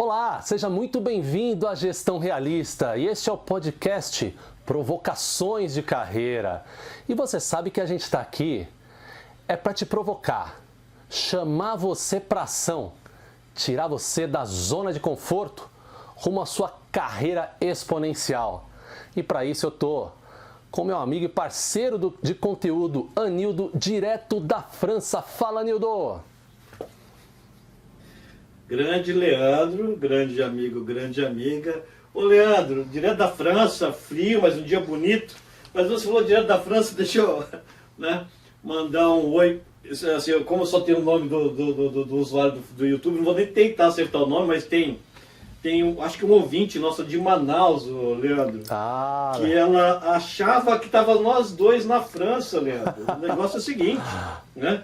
Olá, seja muito bem-vindo à Gestão Realista e este é o podcast Provocações de Carreira. E você sabe que a gente está aqui para te provocar, chamar você para ação, tirar você da zona de conforto rumo à sua carreira exponencial. E para isso eu tô com meu amigo e parceiro de conteúdo, Anildo, direto da França. Fala, Anildo! Grande Leandro, grande amigo, grande amiga. Ô Leandro, direto da França, frio, mas um dia bonito. Mas você falou direto da França, deixa eu mandar um oi. Assim, como eu só tenho o nome do usuário do YouTube, não vou nem tentar acertar o nome, mas tem acho que um ouvinte nosso de Manaus, o Leandro, que ela achava que estava nós dois na França, Leandro. O negócio é o seguinte, né?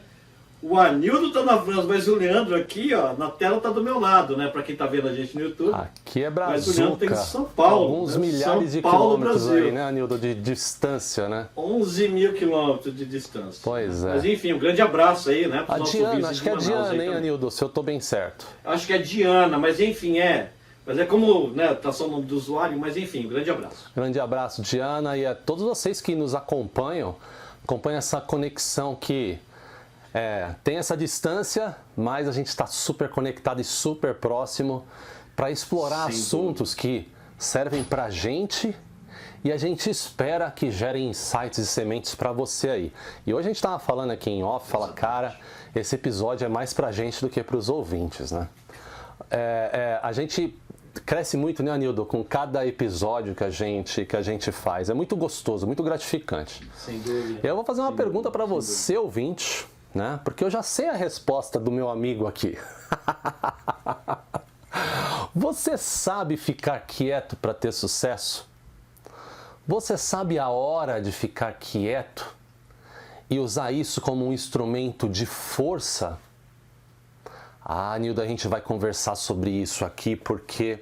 O Anildo tá na França, mas o Leandro aqui, ó, na tela tá do meu lado, né? Pra quem tá vendo a gente no YouTube. Aqui é Brazuca. Mas o Leandro tem São Paulo. Alguns né? milhares de quilômetros aí, né, Anildo? De distância, né? 11 mil quilômetros de distância. Pois é. Mas enfim, um grande abraço aí, né? A Diana, acho que é Diana, hein, Anildo? Se eu tô bem certo. Acho que é Diana, mas enfim, Mas é como, né, tá só o nome do usuário, mas enfim, um grande abraço. Grande abraço, Diana, e a todos vocês que nos acompanham essa conexão que tem essa distância, mas a gente está super conectado e super próximo para explorar assuntos que servem para a gente e a gente espera que gerem insights e sementes para você aí. E hoje a gente estava falando aqui em off, cara, esse episódio é mais para a gente do que para os ouvintes, né? A gente cresce muito, né, Anildo, com cada episódio que a gente faz. É muito gostoso, muito gratificante. Sem dúvida. Eu vou fazer uma pergunta para você, ouvinte, né? Porque eu já sei a resposta do meu amigo aqui. Você sabe ficar quieto para ter sucesso? Você sabe a hora de ficar quieto e usar isso como um instrumento de força? Anildo, a gente vai conversar sobre isso aqui porque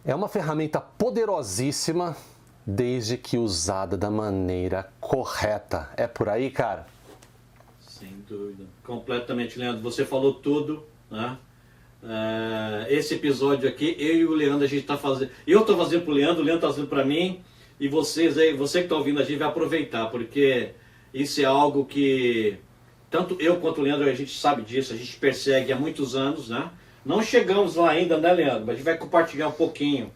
é uma ferramenta poderosíssima desde que usada da maneira correta. É por aí, cara? Sem dúvida. Completamente, Leandro. Você falou tudo, né? Esse episódio aqui, eu e o Leandro, a gente está fazendo. Eu estou fazendo para o Leandro está fazendo para mim. E vocês aí, você que está ouvindo, a gente vai aproveitar, porque isso é algo que tanto eu quanto o Leandro, a gente sabe disso, a gente persegue há muitos anos, né? Não chegamos lá ainda, né, Leandro? Mas a gente vai compartilhar um pouquinho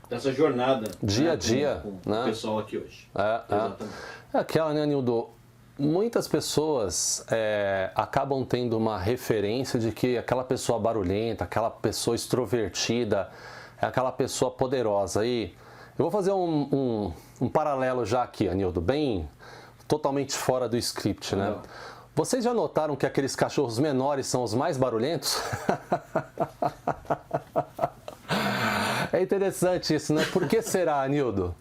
dessa jornada dia a dia, com o pessoal aqui hoje. Exatamente. É aquela, né, Nildo? Muitas pessoas acabam tendo uma referência de que aquela pessoa barulhenta, aquela pessoa extrovertida, é aquela pessoa poderosa. E eu vou fazer um paralelo já aqui, Anildo, bem totalmente fora do script, né? Vocês já notaram que aqueles cachorros menores são os mais barulhentos? É interessante isso, né? Por que será, Anildo?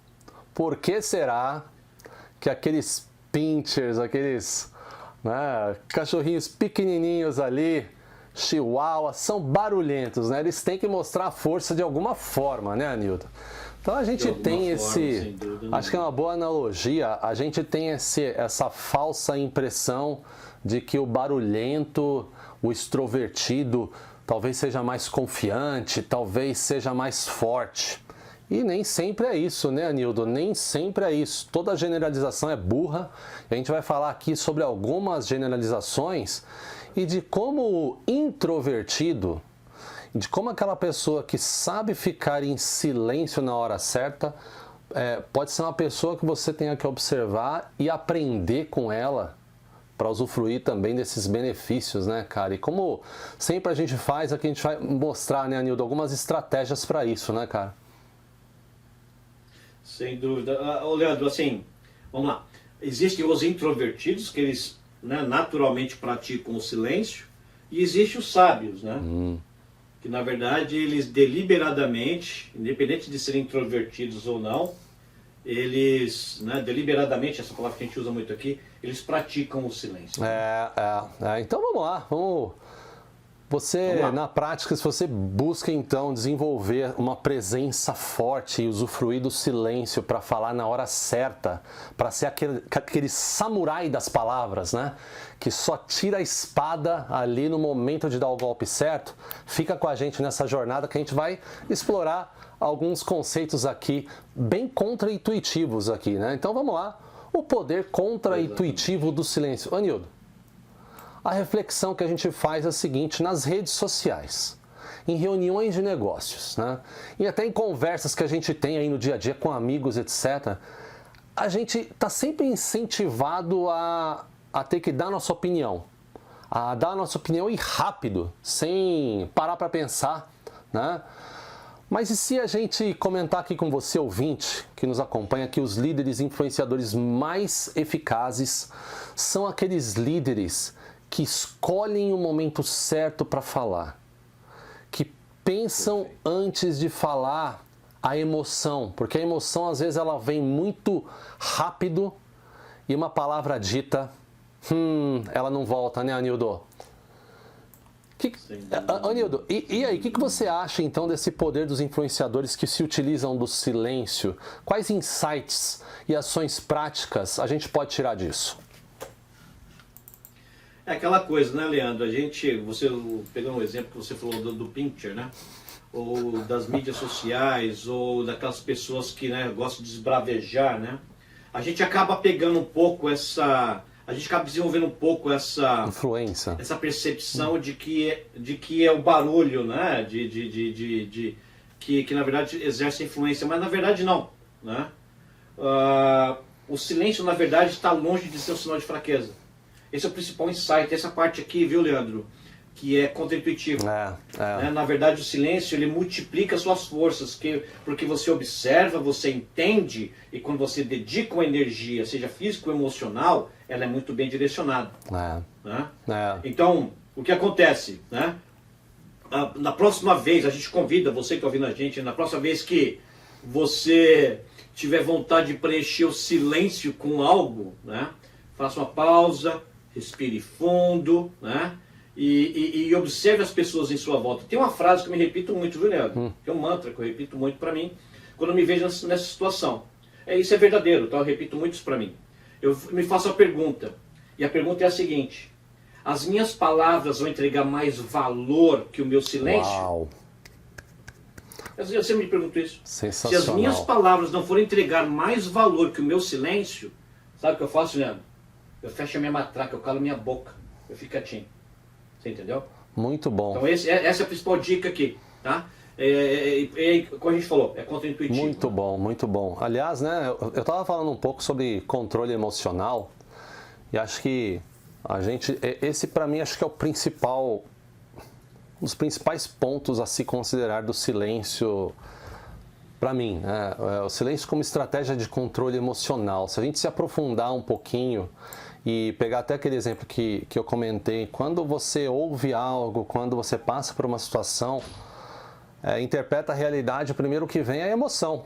Por que será que aqueles pinchers, aqueles cachorrinhos pequenininhos ali, chihuahua, são barulhentos, né? Eles têm que mostrar a força de alguma forma, né, Anildo? Então a gente tem acho que é uma boa analogia, a gente tem essa falsa impressão de que o barulhento, o extrovertido, talvez seja mais confiante, talvez seja mais forte. E nem sempre é isso, né, Anildo? Nem sempre é isso. Toda generalização é burra. E a gente vai falar aqui sobre algumas generalizações e de como o introvertido, de como aquela pessoa que sabe ficar em silêncio na hora certa, pode ser uma pessoa que você tenha que observar e aprender com ela para usufruir também desses benefícios, né, cara? E como sempre a gente faz, aqui a gente vai mostrar, né, Anildo, algumas estratégias para isso, né, cara? Sem dúvida. Leandro, assim, vamos lá. Existem os introvertidos, que eles naturalmente praticam o silêncio, e existem os sábios, né? Que na verdade eles deliberadamente, independente de serem introvertidos ou não, eles, deliberadamente, essa palavra que a gente usa muito aqui, eles praticam o silêncio. Então vamos lá, Você, na prática, se você busca então desenvolver uma presença forte e usufruir do silêncio para falar na hora certa, para ser aquele samurai das palavras, né? Que só tira a espada ali no momento de dar o golpe certo, fica com a gente nessa jornada que a gente vai explorar alguns conceitos aqui bem contra-intuitivos aqui, né? Então vamos lá, o poder contra-intuitivo do silêncio. Anildo, a reflexão que a gente faz é a seguinte: nas redes sociais, em reuniões de negócios, né? E até em conversas que a gente tem aí no dia a dia com amigos, etc., a gente está sempre incentivado a ter que dar nossa opinião. A dar nossa opinião e rápido, sem parar para pensar, né? Mas e se a gente comentar aqui com você, ouvinte, que nos acompanha, que os líderes influenciadores mais eficazes são aqueles líderes que escolhem o momento certo para falar, que pensam antes de falar a emoção, porque a emoção às vezes ela vem muito rápido e uma palavra dita, ela não volta, né, Anildo? Anildo, e aí, o que você acha então desse poder dos influenciadores que se utilizam do silêncio? Quais insights e ações práticas a gente pode tirar disso? É aquela coisa, né, Leandro? Você pegando um exemplo que você falou do Pinterest, né? Ou das mídias sociais, ou daquelas pessoas que, né, gostam de esbravejar, né? A gente acaba pegando um pouco a gente acaba desenvolvendo um pouco essa influência, essa percepção de que é o barulho, né? Que na verdade exerce influência, mas na verdade não, né? O silêncio, na verdade, está longe de ser um sinal de fraqueza. Esse é o principal insight, essa parte aqui, viu, Leandro? Que é contra-intuitivo. Né? Na verdade, o silêncio, ele multiplica suas forças, porque você observa, você entende, e quando você dedica uma energia, seja física ou emocional, ela é muito bem direcionada. Né? Então, o que acontece? Né? Na próxima vez, a gente convida, você que está ouvindo a gente, na próxima vez que você tiver vontade de preencher o silêncio com algo, né? Faça uma pausa, respire fundo, né? E observe as pessoas em sua volta. Tem uma frase que eu me repito muito, viu, Leandro? Que é um mantra que eu repito muito para mim quando eu me vejo nessa situação. Isso é verdadeiro, tá? Eu repito muito isso para mim. Eu me faço a pergunta, e a pergunta é a seguinte: as minhas palavras vão entregar mais valor que o meu silêncio? Uau. Eu sempre me pergunto isso. Sensacional. Se as minhas palavras não forem entregar mais valor que o meu silêncio, sabe o que eu faço, Leandro? Eu fecho a minha matraca, eu calo minha boca, eu fico quietinho. Você entendeu? Muito bom. Então essa é a principal dica aqui, tá? Como a gente falou, é contra-intuitivo. Muito bom, muito bom. Aliás, né, eu estava falando um pouco sobre controle emocional e acho que esse para mim acho que é um dos principais pontos a se considerar do silêncio para mim, né? O silêncio como estratégia de controle emocional. Se a gente se aprofundar um pouquinho e pegar até aquele exemplo que eu comentei, quando você ouve algo, quando você passa por uma situação, interpreta a realidade, o primeiro que vem é a emoção.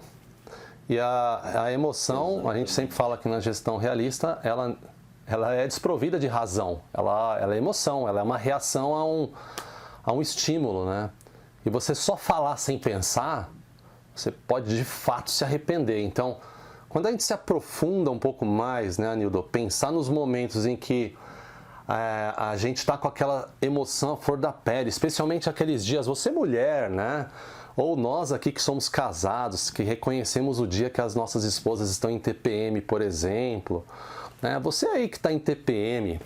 E a emoção, a gente sempre fala que na gestão realista, ela é desprovida de razão, ela é emoção, ela é uma reação a um estímulo, né? E você só falar sem pensar, você pode de fato se arrepender. Então, quando a gente se aprofunda um pouco mais, né, Anildo, pensar nos momentos em que a gente está com aquela emoção à flor da pele, especialmente aqueles dias, você mulher, né? Ou nós aqui que somos casados, que reconhecemos o dia que as nossas esposas estão em TPM, por exemplo, né? Você aí que está em TPM,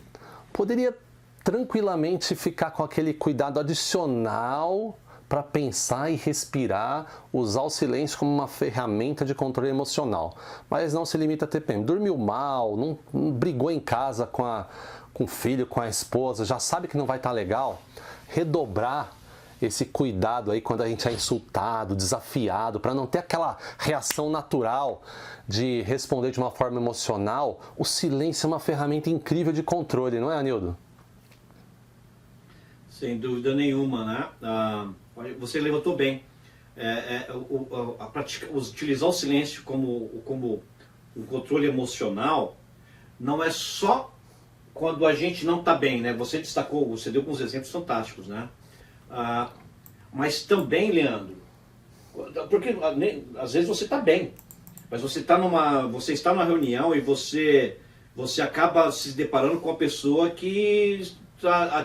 poderia tranquilamente ficar com aquele cuidado adicional para pensar e respirar, usar o silêncio como uma ferramenta de controle emocional. Mas não se limita a TPM. Dormiu mal, não brigou em casa com o filho, com a esposa, já sabe que não vai estar legal? Redobrar esse cuidado aí quando a gente é insultado, desafiado, para não ter aquela reação natural de responder de uma forma emocional. O silêncio é uma ferramenta incrível de controle, não é, Anildo? Sem dúvida nenhuma, né? Você levantou bem. Utilizar o silêncio como um controle emocional não é só quando a gente não está bem, né? Você destacou, você deu alguns exemplos fantásticos, né? Mas também, Leandro, porque às vezes você está bem, mas você está numa reunião e você acaba se deparando com uma pessoa que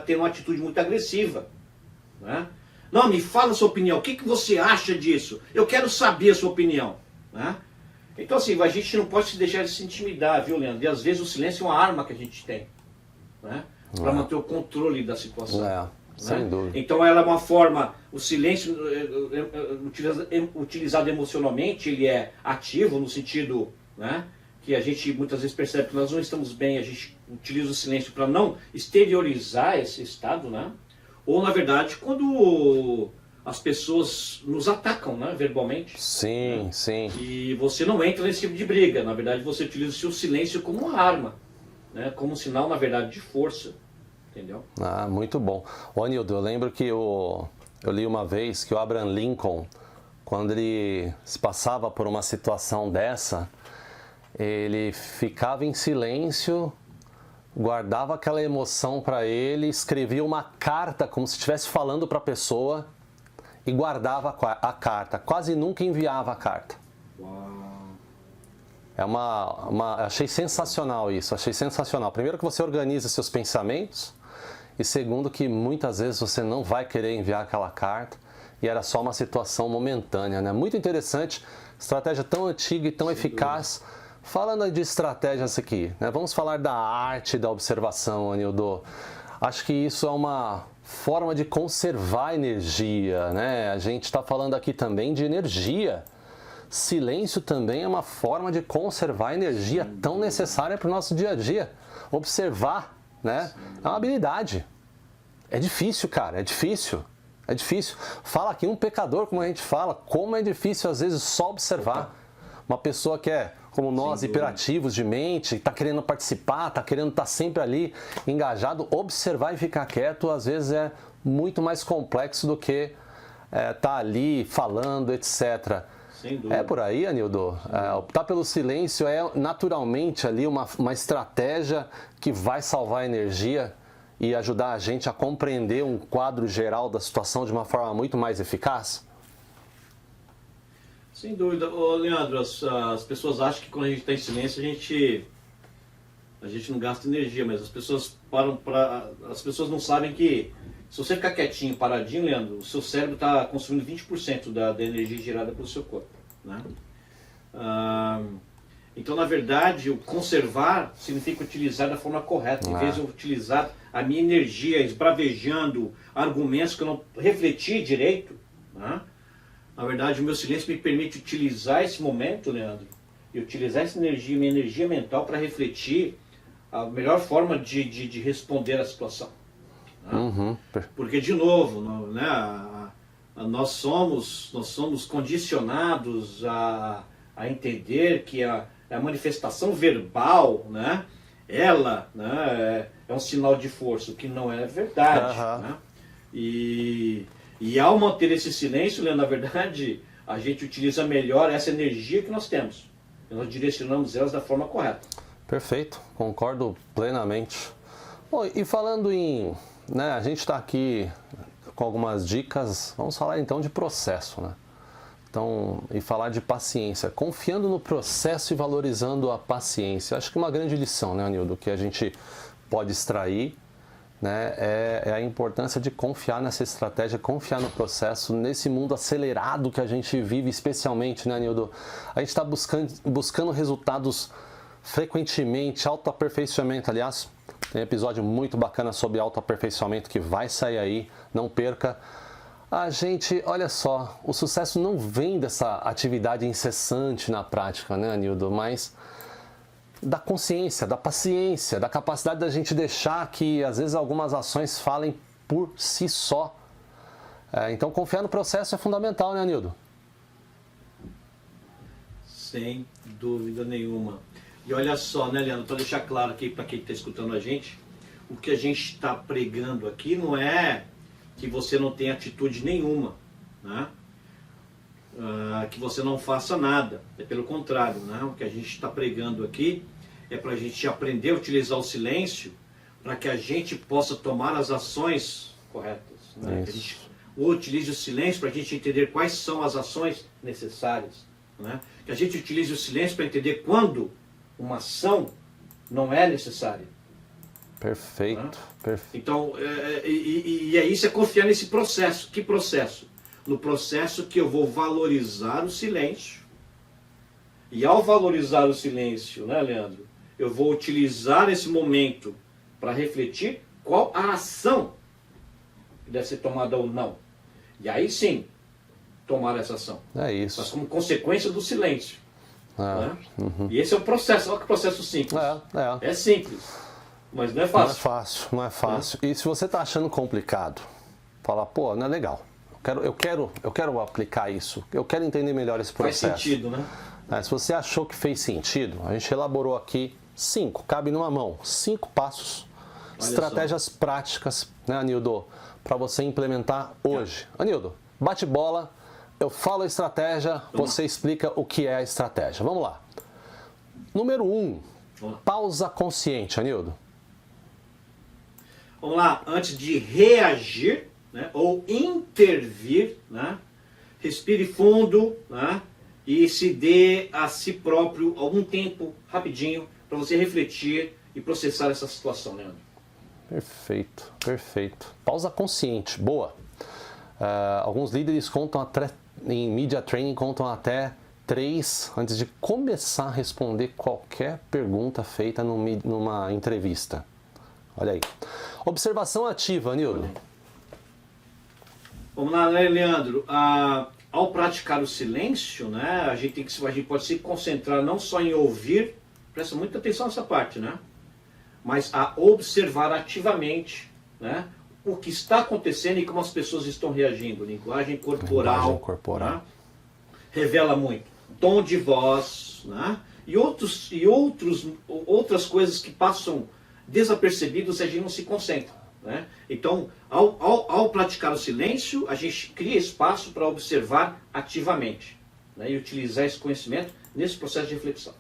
tem uma atitude muito agressiva, né? Não, me fala a sua opinião, o que você acha disso? Eu quero saber a sua opinião, né? Então assim, a gente não pode se deixar de se intimidar, viu, Leandro? E às vezes o silêncio é uma arma que a gente tem, né? Para manter o controle da situação. Sem dúvida. Então ela é uma forma, o silêncio utilizado emocionalmente, ele é ativo no sentido, né, que a gente muitas vezes percebe que nós não estamos bem, a gente utiliza o silêncio para não exteriorizar esse estado, né? Ou na verdade quando as pessoas nos atacam, né, verbalmente. Sim, né? sim. E você não entra nesse tipo de briga, na verdade você utiliza o seu silêncio como uma arma, né, como um sinal na verdade de força. Entendeu? Muito bom. Ô, Anildo, eu lembro que eu li uma vez que o Abraham Lincoln, quando ele se passava por uma situação dessa, ele ficava em silêncio, guardava aquela emoção para ele, escrevia uma carta como se estivesse falando para a pessoa e guardava a carta. Quase nunca enviava a carta. Uau. Achei sensacional isso, achei sensacional. Primeiro que você organiza seus pensamentos, e segundo que muitas vezes você não vai querer enviar aquela carta e era só uma situação momentânea, né? Muito interessante, estratégia tão antiga e tão eficaz. Falando de estratégias aqui, né? Vamos falar da arte da observação, Anildo. Acho que isso é uma forma de conservar energia, né? A gente está falando aqui também de energia. Silêncio também é uma forma de conservar energia tão necessária para o nosso dia a dia. Observar, né? É uma habilidade. É difícil, cara, é difícil. É difícil. Fala aqui um pecador, como a gente fala, como é difícil às vezes só observar. Uma pessoa que é como nós, hiperativos de mente, está querendo participar, está querendo estar sempre ali engajado, observar e ficar quieto às vezes é muito mais complexo do que estar ali falando, etc. É por aí, Anildo. Optar pelo silêncio é naturalmente ali uma estratégia que vai salvar a energia e ajudar a gente a compreender um quadro geral da situação de uma forma muito mais eficaz? Sem dúvida. Ô, Leandro, as pessoas acham que quando a gente está em silêncio a gente não gasta energia, mas as pessoas as pessoas não sabem que se você ficar quietinho, paradinho, Leandro, o seu cérebro está consumindo 20% da energia gerada pelo seu corpo, né? Então, na verdade, o conservar significa utilizar da forma correta. Em vez de eu utilizar a minha energia esbravejando argumentos que eu não refleti direito, né? Na verdade, o meu silêncio me permite utilizar esse momento, Leandro, e utilizar essa energia, minha energia mental, para refletir a melhor forma de responder à situação. Né? Porque, de novo, né, nós somos condicionados a entender que a manifestação verbal, né, ela, né, é um sinal de força, o que não é verdade. Né? E ao manter esse silêncio, Leandro, na verdade, a gente utiliza melhor essa energia que nós temos. E nós direcionamos elas da forma correta. Perfeito, concordo plenamente. Bom, e falando em... né, a gente está aqui com algumas dicas, vamos falar então de processo, né? Então, e falar de paciência, confiando no processo e valorizando a paciência. Acho que uma grande lição, né, Anildo, que a gente pode extrair, né, é a importância de confiar nessa estratégia, confiar no processo, nesse mundo acelerado que a gente vive, especialmente, né, Anildo? A gente está buscando resultados frequentemente, autoaperfeiçoamento, aliás, tem um episódio muito bacana sobre autoaperfeiçoamento que vai sair aí, não perca. A gente, olha só, o sucesso não vem dessa atividade incessante na prática, né, Anildo, mas da consciência, da paciência, da capacidade da gente deixar que, às vezes, algumas ações falem por si só. Então, confiar no processo é fundamental, né, Anildo? Sem dúvida nenhuma. E olha só, né, Leandro, para deixar claro aqui para quem está escutando a gente, o que a gente está pregando aqui não é que você não tem atitude nenhuma, né? Que você não faça nada. É pelo contrário, né? O que a gente está pregando aqui é para a gente aprender a utilizar o silêncio para que a gente possa tomar as ações corretas, né? ou utilize o silêncio para a gente entender quais são as ações necessárias, né? Que a gente utilize o silêncio para entender quando uma ação não é necessária. Perfeito, Né? perfeito. Então, isso é confiar nesse processo. Que processo? No processo que eu vou valorizar o silêncio. E ao valorizar o silêncio, né, Leandro? Eu vou utilizar esse momento para refletir qual a ação que deve ser tomada ou não. E aí sim, tomar essa ação. É isso. Mas como consequência do silêncio. Né? Uhum. E esse é o processo. Olha que processo simples. É simples, mas não é fácil. Não é fácil, não é fácil. E se você está achando complicado, fala, pô, não é legal. Eu quero aplicar isso. Eu quero entender melhor esse processo. Faz sentido, né? Se você achou que fez sentido, a gente elaborou aqui 5, cabe numa mão, 5 passos, estratégias práticas, né, Anildo, para você implementar hoje. Anildo, bate bola, eu falo a estratégia, você explica o que é a estratégia. Vamos lá. Número 1, pausa consciente, Anildo. Vamos lá, antes de reagir, né, ou intervir, né, respire fundo, né, e se dê a si próprio algum tempo, rapidinho, para você refletir e processar essa situação, Leandro. Perfeito, perfeito. Pausa consciente, boa. Alguns líderes contam até, em Media Training, contam até 3 antes de começar a responder qualquer pergunta feita numa entrevista. Olha aí. Observação ativa, Anildo. Vamos lá, né, Leandro? Ao praticar o silêncio, né, a gente pode se concentrar não só em ouvir, presta muita atenção nessa parte, né? Mas a observar ativamente, né, o que está acontecendo e como as pessoas estão reagindo. Linguagem corporal, né, revela muito. Tom de voz, né, e outras coisas que passam desapercebidos se a gente não se concentra. Né? Então, ao praticar o silêncio, a gente cria espaço para observar ativamente, né, e utilizar esse conhecimento nesse processo de reflexão.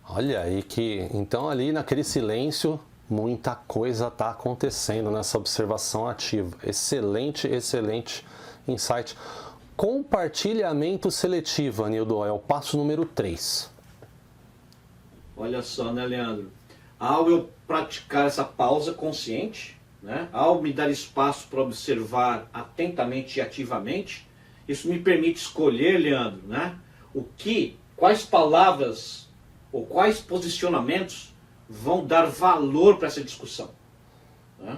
Olha aí que, então ali naquele silêncio, muita coisa está acontecendo nessa observação ativa. Excelente, excelente insight. Compartilhamento seletivo, Anildo, é o passo número 3. Olha só, né, Leandro? Ao eu praticar essa pausa consciente, né, ao me dar espaço para observar atentamente e ativamente, isso me permite escolher, Leandro, né, quais palavras ou quais posicionamentos vão dar valor para essa discussão. Né?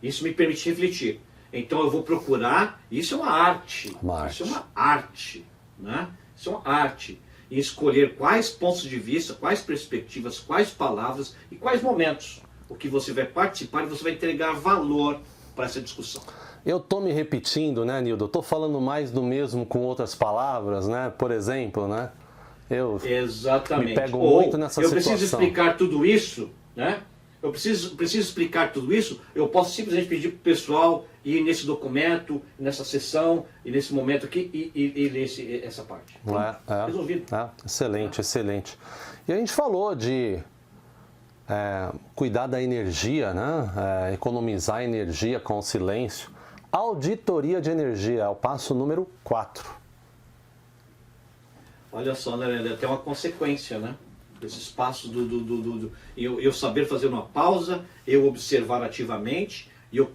Isso me permite refletir. Então eu vou procurar, isso é uma arte, isso é uma arte, né? Isso é uma arte, e escolher quais pontos de vista, quais perspectivas, quais palavras e quais momentos o que você vai participar e você vai entregar valor para essa discussão. Eu estou me repetindo, né, Nildo? Estou falando mais do mesmo com outras palavras, né? Por exemplo, né? Exatamente. Me pego muito nessa situação. Eu preciso explicar tudo isso, né? Eu preciso explicar tudo isso. Eu posso simplesmente pedir para o pessoal ir nesse documento, nessa sessão, e nesse momento aqui, e ler essa parte. Resolvido. Excelente, excelente. E a gente falou de cuidar da energia, né? Economizar energia com o silêncio. Auditoria de energia é o passo número 4. Olha só, né? Tem uma consequência, né? Esses passos eu saber fazer uma pausa, eu observar ativamente e eu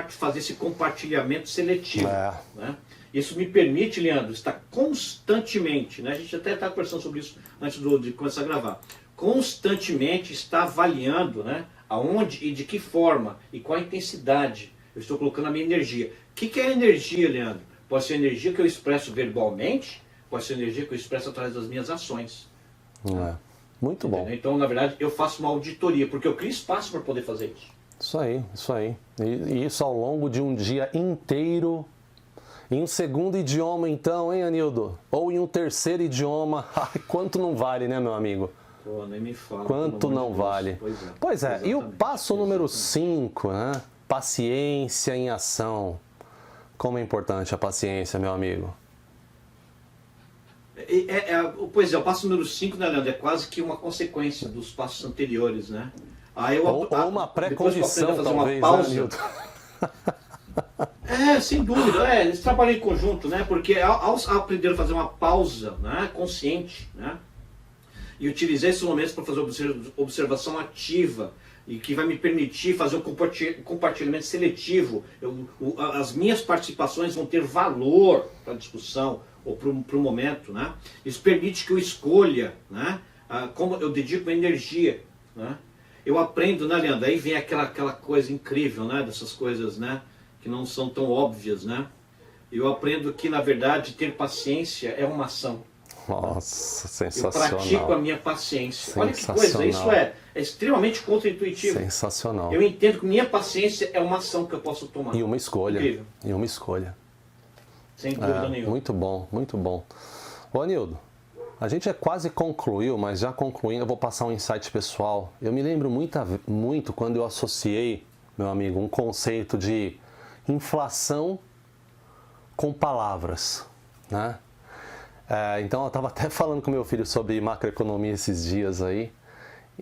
fazer esse compartilhamento seletivo. Né? Isso me permite, Leandro, estar constantemente, né? A gente até está conversando sobre isso antes de começar a gravar, constantemente está avaliando, né, aonde e de que forma e qual a intensidade eu estou colocando a minha energia. O que é energia, Leandro? Pode ser energia que eu expresso verbalmente, pode ser energia que eu expresso através das minhas ações. Muito bom. Então, na verdade, eu faço uma auditoria, porque eu crio espaço para poder fazer isso. Isso aí, isso aí. E isso ao longo de um dia inteiro. Em um segundo idioma, então, hein, Anildo? Ou em um terceiro idioma. Quanto não vale, né, meu amigo? Pô, nem me fala. Quanto não vale. Pois é. E o passo número 5, né? Paciência em ação. Como é importante a paciência, meu amigo? Pois é, o passo número 5, né, Leandro? É quase que uma consequência dos passos anteriores, né? Ou uma pré-condição, talvez, uma pausa, né, Nildo? Sem dúvida, eles trabalham em conjunto, né? Porque ao aprender a fazer uma pausa, né, consciente, né? E utilizar esses momentos para fazer observação ativa e que vai me permitir fazer um compartilhamento seletivo. As minhas participações vão ter valor para a discussão ou para o momento, né? Isso permite que eu escolha, né? Como eu dedico energia, né? Eu aprendo, né, Leandro? Aí vem aquela coisa incrível, né? Dessas coisas, né? Que não são tão óbvias, né? Eu aprendo que, na verdade, ter paciência é uma ação. Nossa, sensacional. Eu pratico a minha paciência. Olha que coisa, isso é extremamente contra-intuitivo. Sensacional. Eu entendo que minha paciência é uma ação que eu posso tomar. E uma escolha. Incrível. E uma escolha. Sem dúvida nenhuma. Muito bom, muito bom. Ô, Anildo, a gente quase concluiu, mas já concluindo, eu vou passar um insight pessoal. Eu me lembro muito quando eu associei, meu amigo, um conceito de inflação com palavras, né? Então eu estava até falando com meu filho sobre macroeconomia esses dias aí.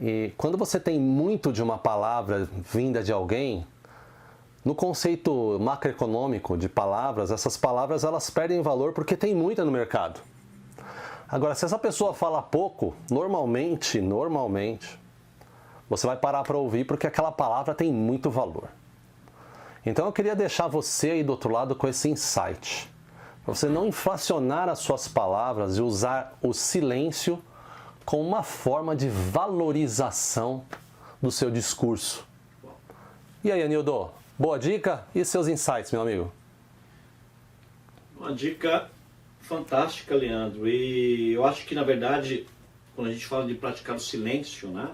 E quando você tem muito de uma palavra vinda de alguém, no conceito macroeconômico de palavras, essas palavras elas perdem valor porque tem muita no mercado. Agora, se essa pessoa fala pouco, normalmente, você vai parar para ouvir porque aquela palavra tem muito valor. Então eu queria deixar você aí do outro lado com esse insight. Para você não inflacionar as suas palavras e usar o silêncio como uma forma de valorização do seu discurso. E aí, Anildo, boa dica e seus insights, meu amigo? Uma dica fantástica, Leandro. E eu acho que, na verdade, quando a gente fala de praticar o silêncio, né,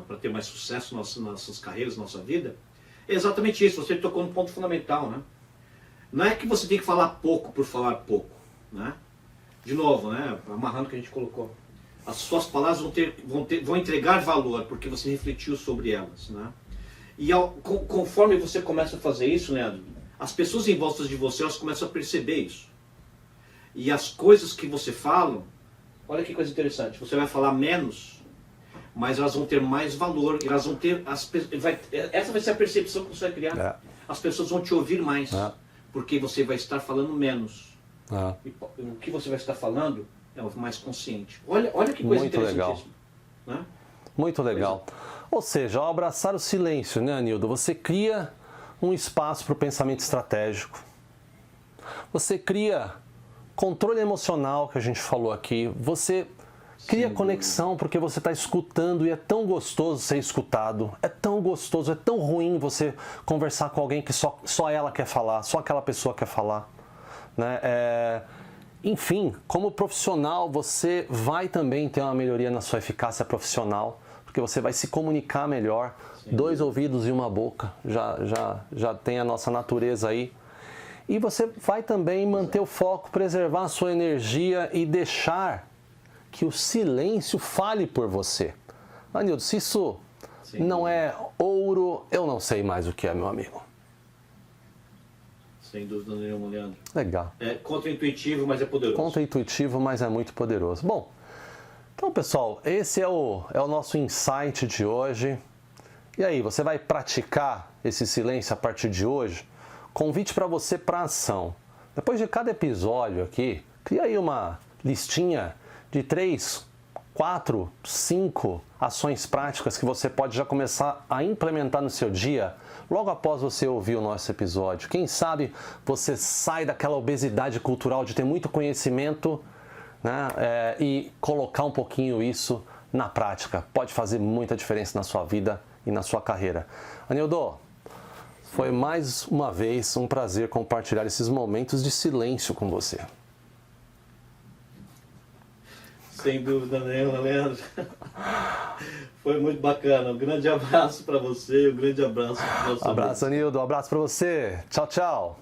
para ter mais sucesso nas nossas carreiras, na nossa vida, é exatamente isso. Você tocou num ponto fundamental, né? Não é que você tem que falar pouco por falar pouco, né? De novo, né? Amarrando o que a gente colocou. As suas palavras vão entregar valor, porque você refletiu sobre elas, né? E conforme você começa a fazer isso, Leandro, as pessoas em volta de você, elas começam a perceber isso. E as coisas que você fala, olha que coisa interessante, você vai falar menos, mas elas vão ter mais valor, elas vão ter, essa vai ser a percepção que você vai criar. As pessoas vão te ouvir mais. Porque você vai estar falando menos. E o que você vai estar falando é o mais consciente. Olha que coisa interessantíssima. Né? Muito legal. Ou seja, ao abraçar o silêncio, né, Anildo? Você cria um espaço para o pensamento estratégico. Você cria controle emocional, que a gente falou aqui. Você cria conexão porque você está escutando e é tão gostoso ser escutado, é tão gostoso, é tão ruim você conversar com alguém que só ela quer falar, só aquela pessoa quer falar, né? Enfim, como profissional você vai também ter uma melhoria na sua eficácia profissional, porque você vai se comunicar melhor, 2 ouvidos e uma boca, já tem a nossa natureza aí. E você vai também manter o foco, preservar a sua energia e deixar que o silêncio fale por você. Anildo, se isso não é ouro, eu não sei mais o que é, meu amigo. Sem dúvida nenhuma, Leandro. Legal. É contra-intuitivo, mas é poderoso. Contra-intuitivo, mas é muito poderoso. Bom, então, pessoal, esse é o nosso insight de hoje. E aí, você vai praticar esse silêncio a partir de hoje? Convite para você para ação. Depois de cada episódio aqui, cria aí uma listinha de 3, 4, 5 ações práticas que você pode já começar a implementar no seu dia, logo após você ouvir o nosso episódio. Quem sabe você sai daquela obesidade cultural de ter muito conhecimento, né, e colocar um pouquinho isso na prática. Pode fazer muita diferença na sua vida e na sua carreira. Anildo, foi mais uma vez um prazer compartilhar esses momentos de silêncio com você. Sem dúvida nenhuma, Leandro. Foi muito bacana. Um grande abraço para você, um grande abraço para o nosso Abraço, Anildo. Um abraço para você. Tchau, tchau.